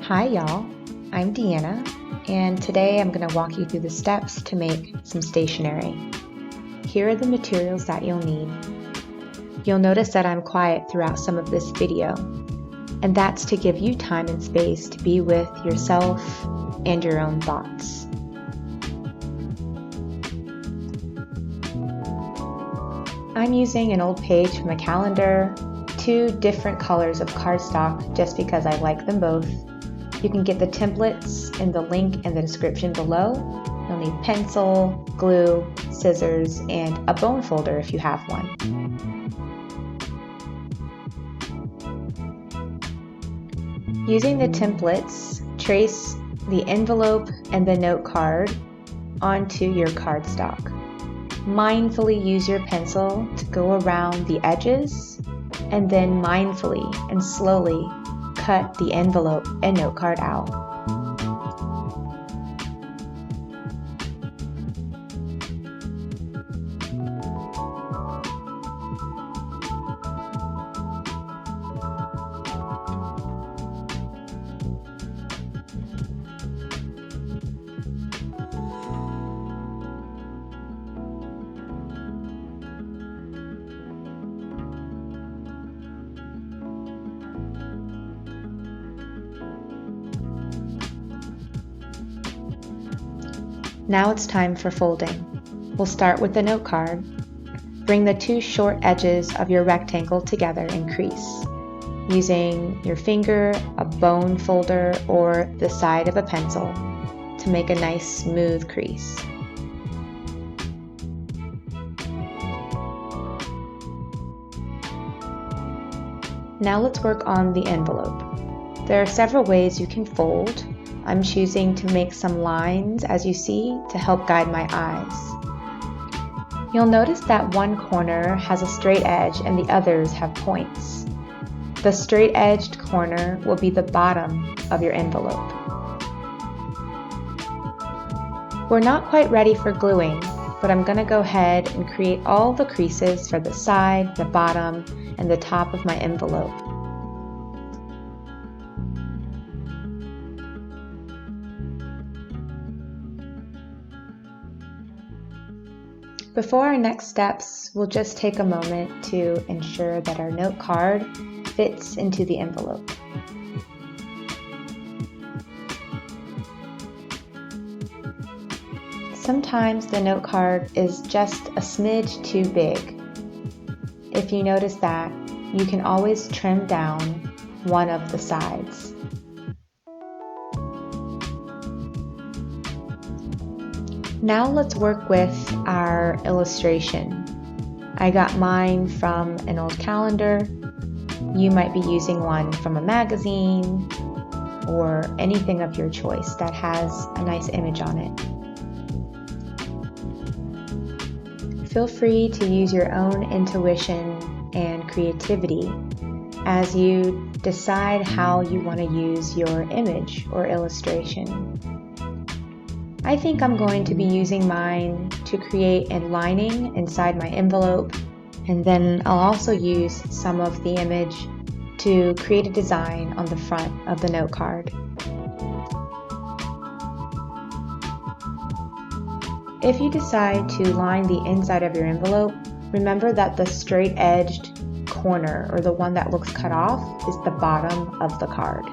Hi y'all, I'm Deanna, and today I'm going to walk you through the steps to make some stationery. Here are the materials that you'll need. You'll notice that I'm quiet throughout some of this video, and that's to give you time and space to be with yourself and your own thoughts. I'm using an old page from a calendar, two different colors of cardstock just because I like them both. You can get the templates in the link in the description below. You'll need pencil, glue, scissors, and a bone folder if you have one. Using the templates, trace the envelope and the note card onto your cardstock. Mindfully use your pencil to go around the edges, and then mindfully and slowly cut the envelope and note card out. Now it's time for folding. We'll start with the note card. Bring the two short edges of your rectangle together and crease, using your finger, a bone folder, or the side of a pencil to make a nice smooth crease. Now let's work on the envelope. There are several ways you can fold. I'm choosing to make some lines, as you see, to help guide my eyes. You'll notice that one corner has a straight edge and the others have points. The straight-edged corner will be the bottom of your envelope. We're not quite ready for gluing, but I'm going to go ahead and create all the creases for the side, the bottom, and the top of my envelope. Before our next steps, we'll just take a moment to ensure that our note card fits into the envelope. Sometimes the note card is just a smidge too big. If you notice that, you can always trim down one of the sides. Now let's work with our illustration. I got mine from an old calendar. You might be using one from a magazine or anything of your choice that has a nice image on it. Feel free to use your own intuition and creativity as you decide how you want to use your image or illustration. I think I'm going to be using mine to create a lining inside my envelope, and then I'll also use some of the image to create a design on the front of the note card. If you decide to line the inside of your envelope, remember that the straight-edged corner, or the one that looks cut off, is the bottom of the card,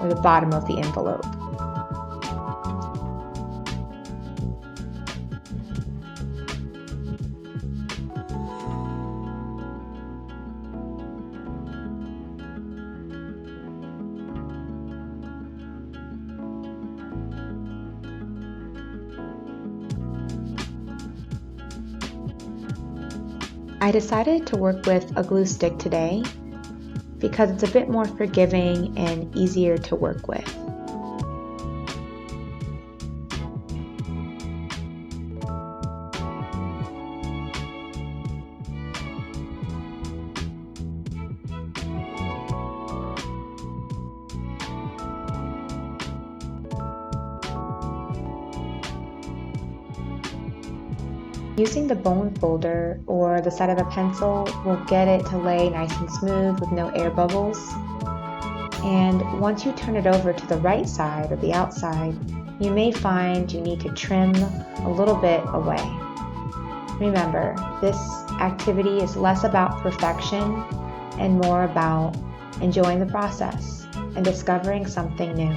or the bottom of the envelope. I decided to work with a glue stick today because it's a bit more forgiving and easier to work with. Using the bone folder or the side of a pencil will get it to lay nice and smooth with no air bubbles. And once you turn it over to the right side or the outside, you may find you need to trim a little bit away. Remember, this activity is less about perfection and more about enjoying the process and discovering something new.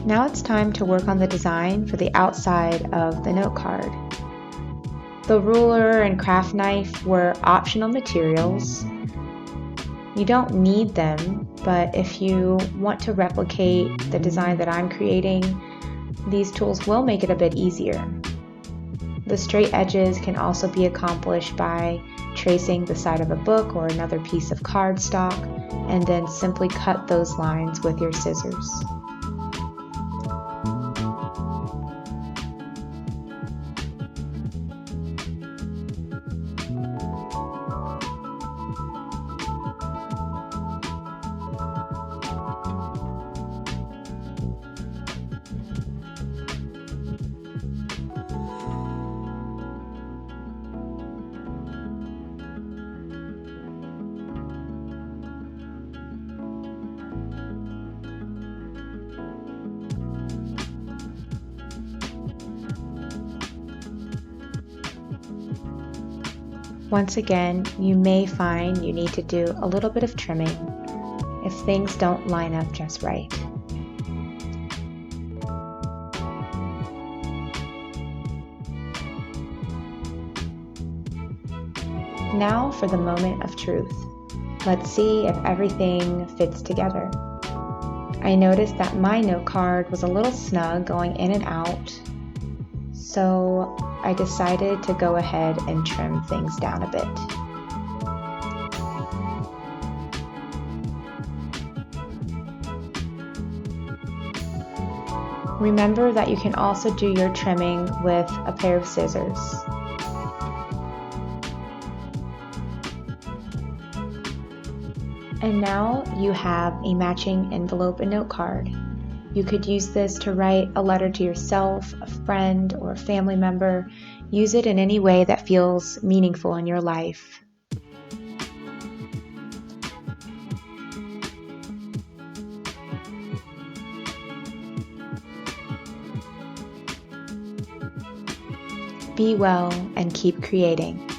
Now it's time to work on the design for the outside of the note card. The ruler and craft knife were optional materials. You don't need them, but if you want to replicate the design that I'm creating, these tools will make it a bit easier. The straight edges can also be accomplished by tracing the side of a book or another piece of cardstock, and then simply cut those lines with your scissors. Once again, you may find you need to do a little bit of trimming if things don't line up just right. Now for the moment of truth. Let's see if everything fits together. I noticed that my note card was a little snug going in and out, so I decided to go ahead and trim things down a bit. Remember that you can also do your trimming with a pair of scissors. And now you have a matching envelope and note card. You could use this to write a letter to yourself, a friend, or a family member. Use it in any way that feels meaningful in your life. Be well and keep creating.